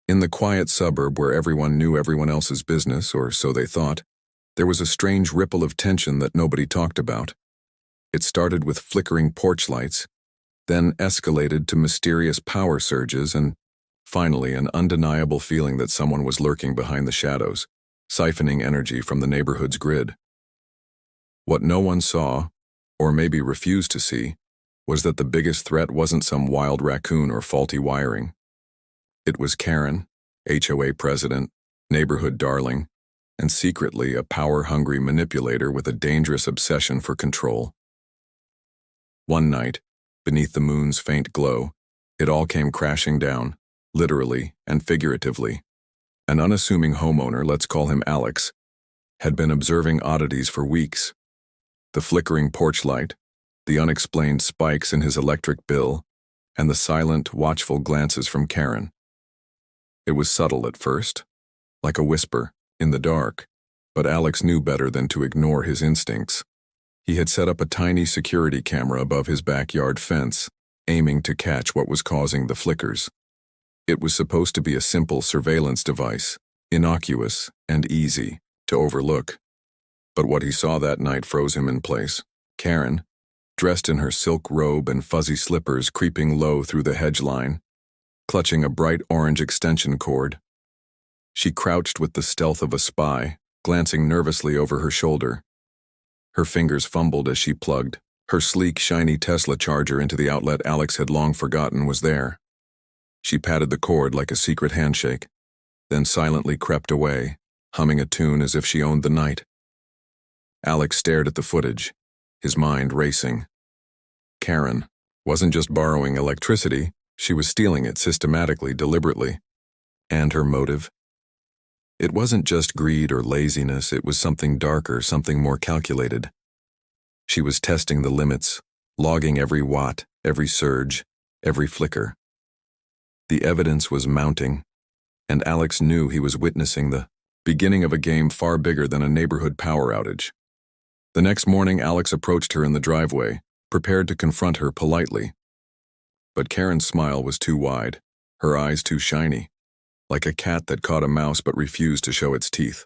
In the quiet suburb where everyone knew everyone else's business, or so they thought, there was a strange ripple of tension that nobody talked about. It started with flickering porch lights, then escalated to mysterious power surges, and finally an undeniable feeling that someone was lurking behind the shadows, siphoning energy from the neighborhood's grid. What no one saw, or maybe refused to see, was that the biggest threat wasn't some wild raccoon or faulty wiring. It was Karen, HOA president, neighborhood darling, and secretly a power-hungry manipulator with a dangerous obsession for control. One night, beneath the moon's faint glow, it all came crashing down, literally and figuratively. An unassuming homeowner, let's call him Alex, had been observing oddities for weeks. The flickering porch light, the unexplained spikes in his electric bill, and the silent, watchful glances from Karen. It was subtle at first, like a whisper, in the dark, but Alex knew better than to ignore his instincts. He had set up a tiny security camera above his backyard fence, aiming to catch what was causing the flickers. It was supposed to be a simple surveillance device, innocuous and easy to overlook. But what he saw that night froze him in place. Karen, dressed in her silk robe and fuzzy slippers, creeping low through the hedge line, clutching a bright orange extension cord. She crouched with the stealth of a spy, glancing nervously over her shoulder. Her fingers fumbled as she plugged her sleek, shiny Tesla charger into the outlet Alex had long forgotten was there. She patted the cord like a secret handshake, then silently crept away, humming a tune as if she owned the night. Alex stared at the footage, his mind racing. Karen wasn't just borrowing electricity, she was stealing it systematically, deliberately. And her motive? It wasn't just greed or laziness, it was something darker, something more calculated. She was testing the limits, logging every watt, every surge, every flicker. The evidence was mounting, and Alex knew he was witnessing the beginning of a game far bigger than a neighborhood power outage. The next morning, Alex approached her in the driveway, prepared to confront her politely. But Karen's smile was too wide, her eyes too shiny, like a cat that caught a mouse but refused to show its teeth.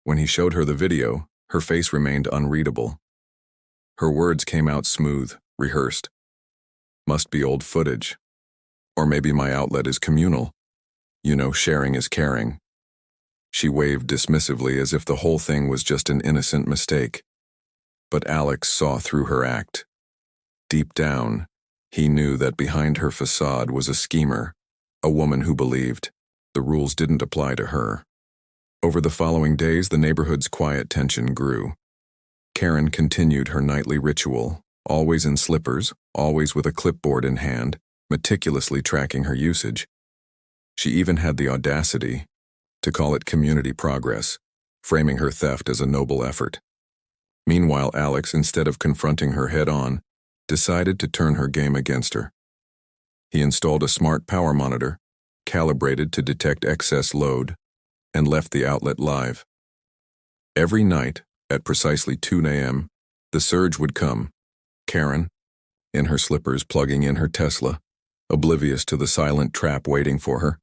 When he showed her the video, her face remained unreadable. Her words came out smooth, rehearsed. Must be old footage. Or maybe my outlet is communal. You know, sharing is caring. She waved dismissively as if the whole thing was just an innocent mistake. But Alex saw through her act. Deep down, he knew that behind her facade was a schemer, a woman who believed the rules didn't apply to her. Over the following days, the neighborhood's quiet tension grew. Karen continued her nightly ritual, always in slippers, always with a clipboard in hand, meticulously tracking her usage. She even had the audacity to call it community progress, framing her theft as a noble effort. Meanwhile, Alex, instead of confronting her head-on, decided to turn her game against her. He installed a smart power monitor, calibrated to detect excess load, and left the outlet live. Every night, at precisely 2 a.m., the surge would come. Karen, in her slippers plugging in her Tesla, oblivious to the silent trap waiting for her.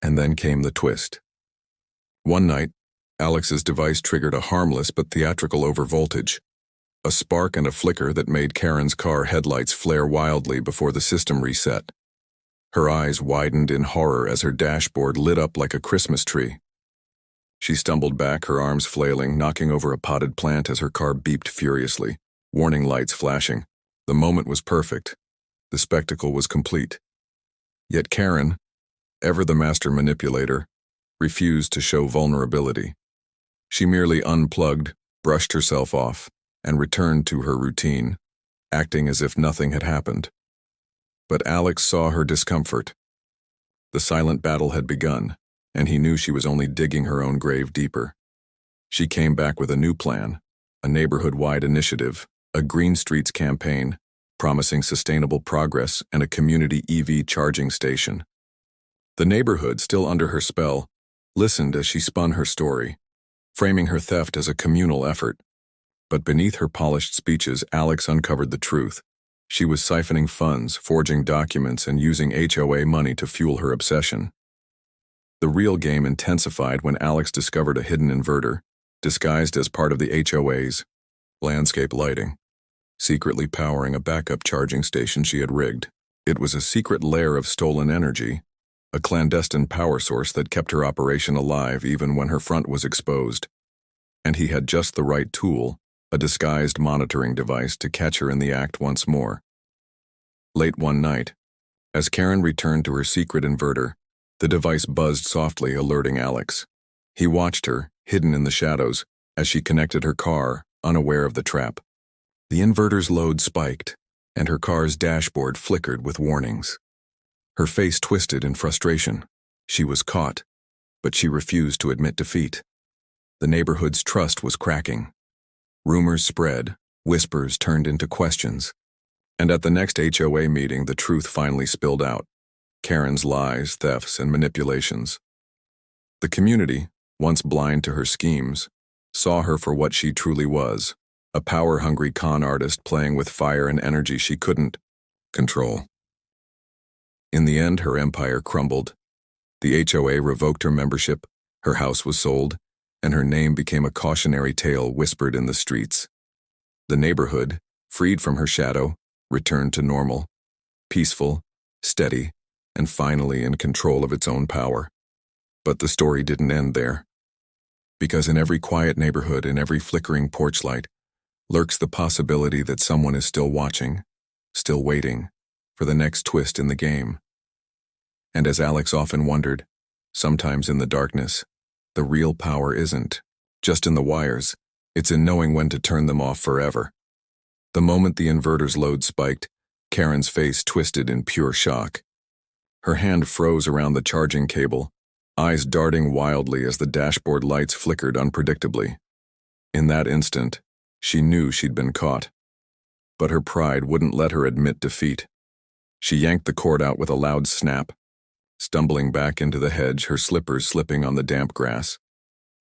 And then came the twist. One night, Alex's device triggered a harmless but theatrical overvoltage, a spark and a flicker that made Karen's car headlights flare wildly before the system reset. Her eyes widened in horror as her dashboard lit up like a Christmas tree. She stumbled back, her arms flailing, knocking over a potted plant as her car beeped furiously, warning lights flashing. The moment was perfect. The spectacle was complete. Yet Karen, ever the master manipulator, refused to show vulnerability. She merely unplugged, brushed herself off, and returned to her routine, acting as if nothing had happened. But Alex saw her discomfort. The silent battle had begun, and he knew she was only digging her own grave deeper. She came back with a new plan, a neighborhood-wide initiative, a Green Streets campaign, promising sustainable progress and a community EV charging station. The neighborhood, still under her spell, listened as she spun her story, framing her theft as a communal effort. But beneath her polished speeches, Alex uncovered the truth. She was siphoning funds, forging documents, and using HOA money to fuel her obsession. The real game intensified when Alex discovered a hidden inverter, disguised as part of the HOA's landscape lighting, secretly powering a backup charging station she had rigged. It was a secret lair of stolen energy, a clandestine power source that kept her operation alive even when her front was exposed. And he had just the right tool, a disguised monitoring device to catch her in the act once more. Late one night, as Karen returned to her secret inverter, the device buzzed softly, alerting Alex. He watched her, hidden in the shadows, as she connected her car, unaware of the trap. The inverter's load spiked, and her car's dashboard flickered with warnings. Her face twisted in frustration. She was caught, but she refused to admit defeat. The neighborhood's trust was cracking. Rumors spread, whispers turned into questions. And at the next HOA meeting, the truth finally spilled out. Karen's lies, thefts, and manipulations. The community, once blind to her schemes, saw her for what she truly was, a power-hungry con artist playing with fire and energy she couldn't control. In the end, her empire crumbled. The HOA revoked her membership, her house was sold, and her name became a cautionary tale whispered in the streets. The neighborhood, freed from her shadow, returned to normal, peaceful, steady, and finally in control of its own power. But the story didn't end there. Because in every quiet neighborhood, in every flickering porch light, lurks the possibility that someone is still watching, still waiting, for the next twist in the game. And as Alex often wondered, sometimes in the darkness, the real power isn't just in the wires, it's in knowing when to turn them off forever. The moment the inverter's load spiked, Karen's face twisted in pure shock. Her hand froze around the charging cable, eyes darting wildly as the dashboard lights flickered unpredictably. In that instant, she knew she'd been caught. But her pride wouldn't let her admit defeat. She yanked the cord out with a loud snap, stumbling back into the hedge, her slippers slipping on the damp grass.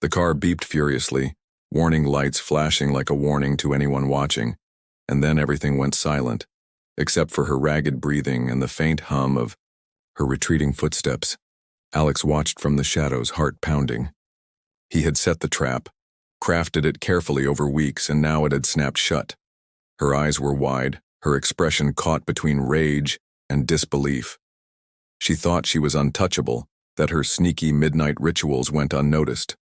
The car beeped furiously, warning lights flashing like a warning to anyone watching, and then everything went silent, except for her ragged breathing and the faint hum of her retreating footsteps. Alex watched from the shadows, heart pounding. He had set the trap, crafted it carefully over weeks, and now it had snapped shut. Her eyes were wide, her expression caught between rage and disbelief. She thought she was untouchable, that her sneaky midnight rituals went unnoticed.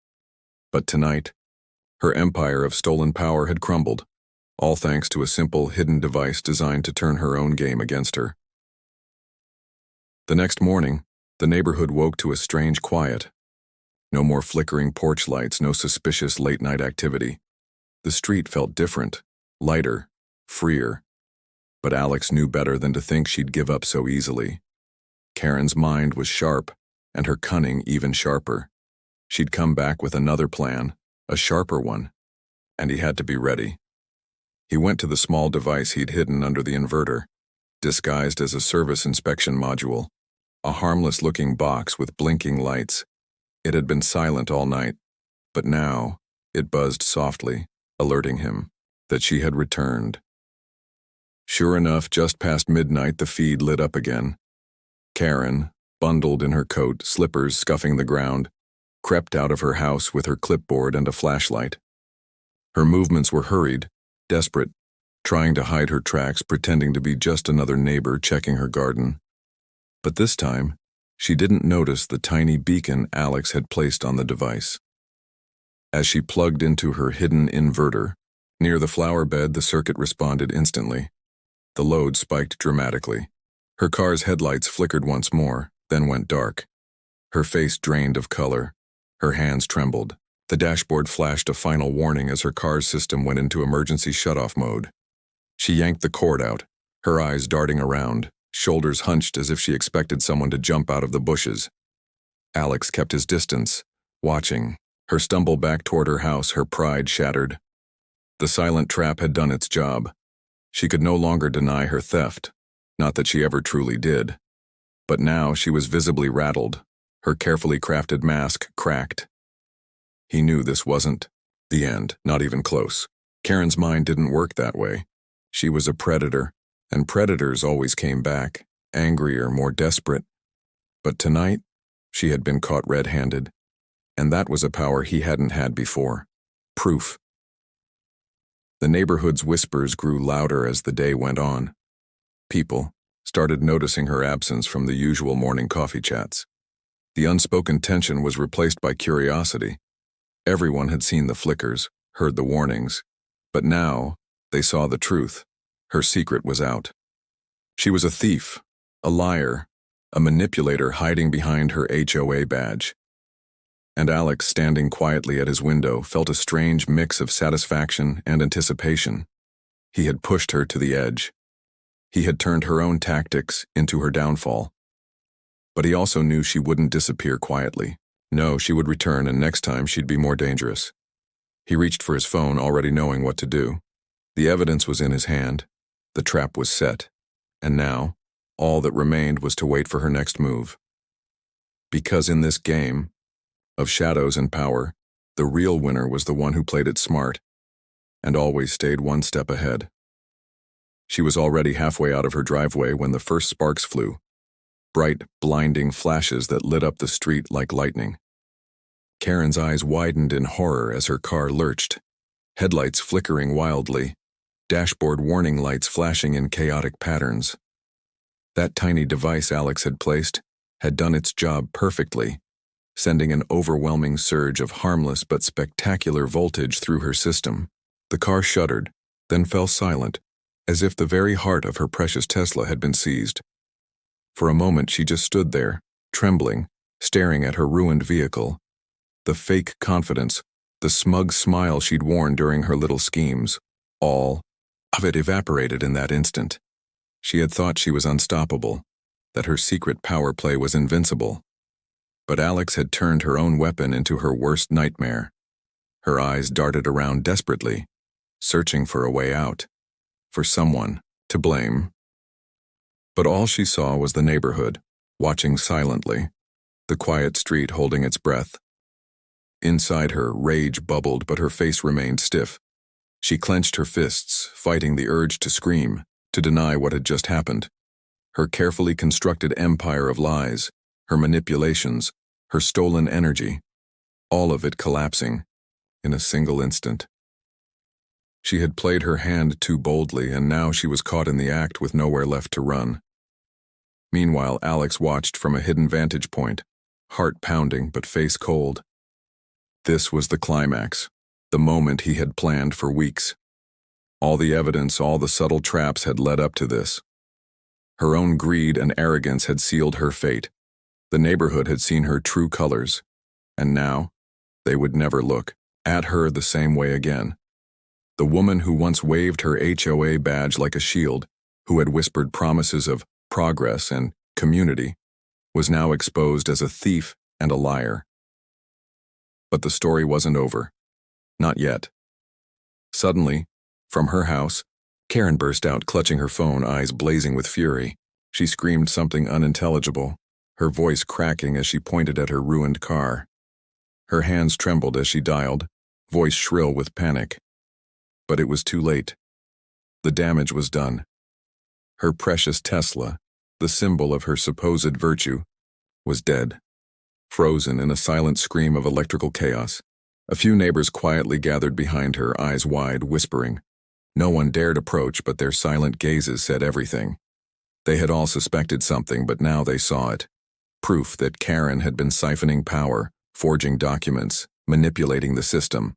But tonight, her empire of stolen power had crumbled, all thanks to a simple, hidden device designed to turn her own game against her. The next morning, the neighborhood woke to a strange quiet. No more flickering porch lights, no suspicious late-night activity. The street felt different, lighter, freer. But Alex knew better than to think she'd give up so easily. Karen's mind was sharp, and her cunning even sharper. She'd come back with another plan, a sharper one, and he had to be ready. He went to the small device he'd hidden under the inverter, disguised as a service inspection module, a harmless-looking box with blinking lights. It had been silent all night, but now it buzzed softly, alerting him that she had returned. Sure enough, just past midnight, the feed lit up again. Karen, bundled in her coat, slippers scuffing the ground, crept out of her house with her clipboard and a flashlight. Her movements were hurried, desperate, trying to hide her tracks, pretending to be just another neighbor checking her garden. But this time, she didn't notice the tiny beacon Alex had placed on the device. As she plugged into her hidden inverter, near the flower bed, the circuit responded instantly. The load spiked dramatically. Her car's headlights flickered once more, then went dark. Her face drained of color. Her hands trembled. The dashboard flashed a final warning as her car's system went into emergency shutoff mode. She yanked the cord out, her eyes darting around, shoulders hunched as if she expected someone to jump out of the bushes. Alex kept his distance, watching. Her stumble back toward her house, her pride shattered. The silent trap had done its job. She could no longer deny her theft, not that she ever truly did. But now she was visibly rattled, her carefully crafted mask cracked. He knew this wasn't the end, not even close. Karen's mind didn't work that way. She was a predator, and predators always came back, angrier, more desperate. But tonight, She had been caught red-handed, and that was a power he hadn't had before. Proof. The neighborhood's whispers grew louder as the day went on. People started noticing her absence from the usual morning coffee chats. The unspoken tension was replaced by curiosity. Everyone had seen the flickers, heard the warnings, but now they saw the truth. Her secret was out. She was a thief, a liar, a manipulator hiding behind her HOA badge. And Alex, standing quietly at his window, felt a strange mix of satisfaction and anticipation. He had pushed her to the edge. He had turned her own tactics into her downfall. But he also knew she wouldn't disappear quietly. No, she would return, and next time she'd be more dangerous. He reached for his phone, already knowing what to do. The evidence was in his hand. The trap was set. And now, all that remained was to wait for her next move. Because in this game of shadows and power, the real winner was the one who played it smart and always stayed one step ahead. She was already halfway out of her driveway when the first sparks flew. Bright, blinding flashes that lit up the street like lightning. Karen's eyes widened in horror as her car lurched, headlights flickering wildly, dashboard warning lights flashing in chaotic patterns. That tiny device Alex had placed had done its job perfectly, sending an overwhelming surge of harmless but spectacular voltage through her system. The car shuddered, then fell silent, as if the very heart of her precious Tesla had been seized. For a moment she just stood there, trembling, staring at her ruined vehicle. The fake confidence, the smug smile she'd worn during her little schemes, all of it evaporated in that instant. She had thought she was unstoppable, that her secret power play was invincible. But Alex had turned her own weapon into her worst nightmare. Her eyes darted around desperately, searching for a way out, for someone to blame. But all she saw was the neighborhood, watching silently, the quiet street holding its breath. Inside her, rage bubbled, but her face remained stiff. She clenched her fists, fighting the urge to scream, to deny what had just happened. Her carefully constructed empire of lies, her manipulations, her stolen energy, all of it collapsing in a single instant. She had played her hand too boldly, and now she was caught in the act with nowhere left to run. Meanwhile, Alex watched from a hidden vantage point, heart pounding but face cold. This was the climax, the moment he had planned for weeks. All the evidence, all the subtle traps had led up to this. Her own greed and arrogance had sealed her fate. The neighborhood had seen her true colors, and now they would never look at her the same way again. The woman who once waved her HOA badge like a shield, who had whispered promises of progress and community, was now exposed as a thief and a liar. But the story wasn't over. Not yet. Suddenly, from her house, Karen burst out, clutching her phone, eyes blazing with fury. She screamed something unintelligible, her voice cracking as she pointed at her ruined car. Her hands trembled as she dialed, voice shrill with panic. But it was too late. The damage was done. Her precious Tesla, the symbol of her supposed virtue, was dead, frozen in a silent scream of electrical chaos. A few neighbors quietly gathered behind her, eyes wide, whispering. No one dared approach, but their silent gazes said everything. They had all suspected something, but now they saw it. Proof that Karen had been siphoning power, forging documents, manipulating the system.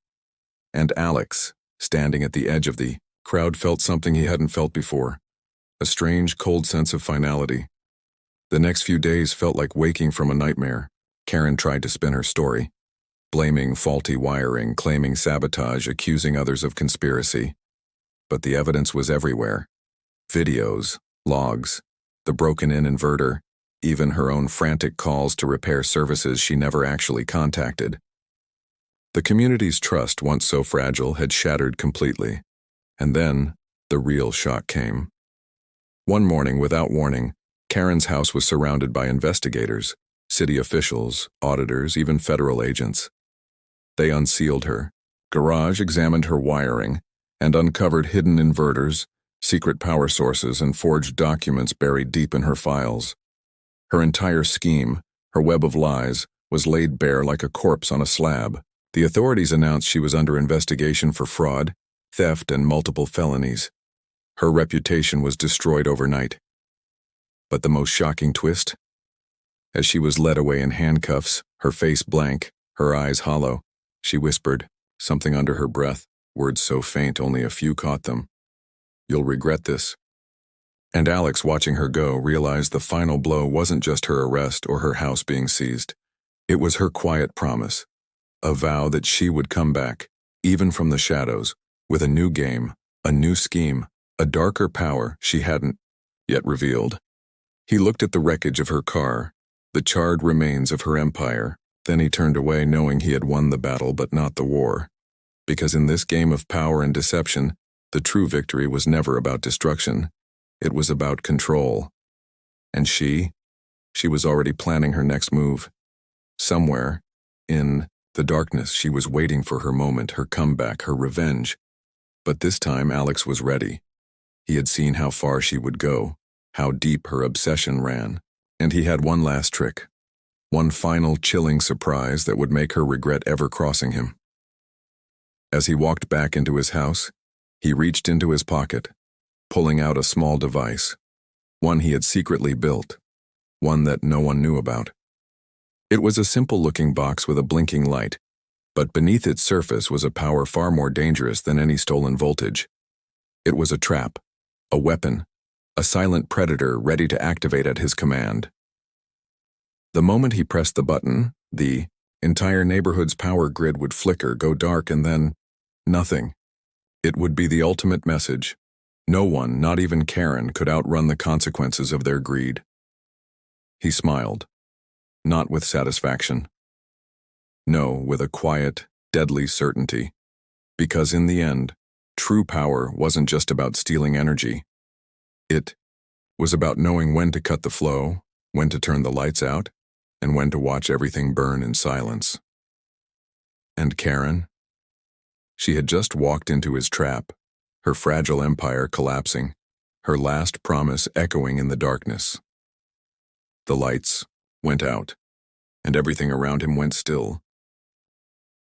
And Alex, standing at the edge of the crowd, felt something he hadn't felt before. A strange, cold sense of finality. The next few days felt like waking from a nightmare. Karen tried to spin her story, blaming faulty wiring, claiming sabotage, accusing others of conspiracy. But the evidence was everywhere. Videos, logs, the broken-in inverter, even her own frantic calls to repair services she never actually contacted. The community's trust, once so fragile, had shattered completely. And then, the real shock came. One morning, without warning, Karen's house was surrounded by investigators, city officials, auditors, even federal agents. They unsealed her garage, examined her wiring, and uncovered hidden inverters, secret power sources, and forged documents buried deep in her files. Her entire scheme, Her web of lies was laid bare like a corpse on a slab. The authorities announced she was under investigation for fraud, theft, and multiple felonies. Her reputation was destroyed overnight. But the most shocking twist? As she was led away in handcuffs, her face blank, her eyes hollow, she whispered, something under her breath, words so faint only a few caught them. "You'll regret this." And Alex, watching her go, realized the final blow wasn't just her arrest or her house being seized. It was her quiet promise, a vow that she would come back, even from the shadows, with a new game, a new scheme, a darker power she hadn't yet revealed. He looked at the wreckage of her car, the charred remains of her empire, then he turned away knowing he had won the battle but not the war. Because in this game of power and deception, the true victory was never about destruction. It was about control. And she was already planning her next move. Somewhere, in the darkness, she was waiting for her moment, her comeback, her revenge. But this time Alex was ready. He had seen how far she would go, how deep her obsession ran. And he had one last trick. One final chilling surprise that would make her regret ever crossing him. As he walked back into his house, he reached into his pocket, pulling out a small device, one he had secretly built, one that no one knew about. It was a simple-looking box with a blinking light, but beneath its surface was a power far more dangerous than any stolen voltage. It was a trap, a weapon, a silent predator ready to activate at his command. The moment he pressed the button, the entire neighborhood's power grid would flicker, go dark, and then nothing. It would be the ultimate message. No one, not even Karen, could outrun the consequences of their greed. He smiled, not with satisfaction. No, with a quiet, deadly certainty. Because in the end, true power wasn't just about stealing energy. It was about knowing when to cut the flow, when to turn the lights out, and when to watch everything burn in silence. And Karen? She had just walked into his trap, her fragile empire collapsing, her last promise echoing in the darkness. The lights went out, and everything around him went still.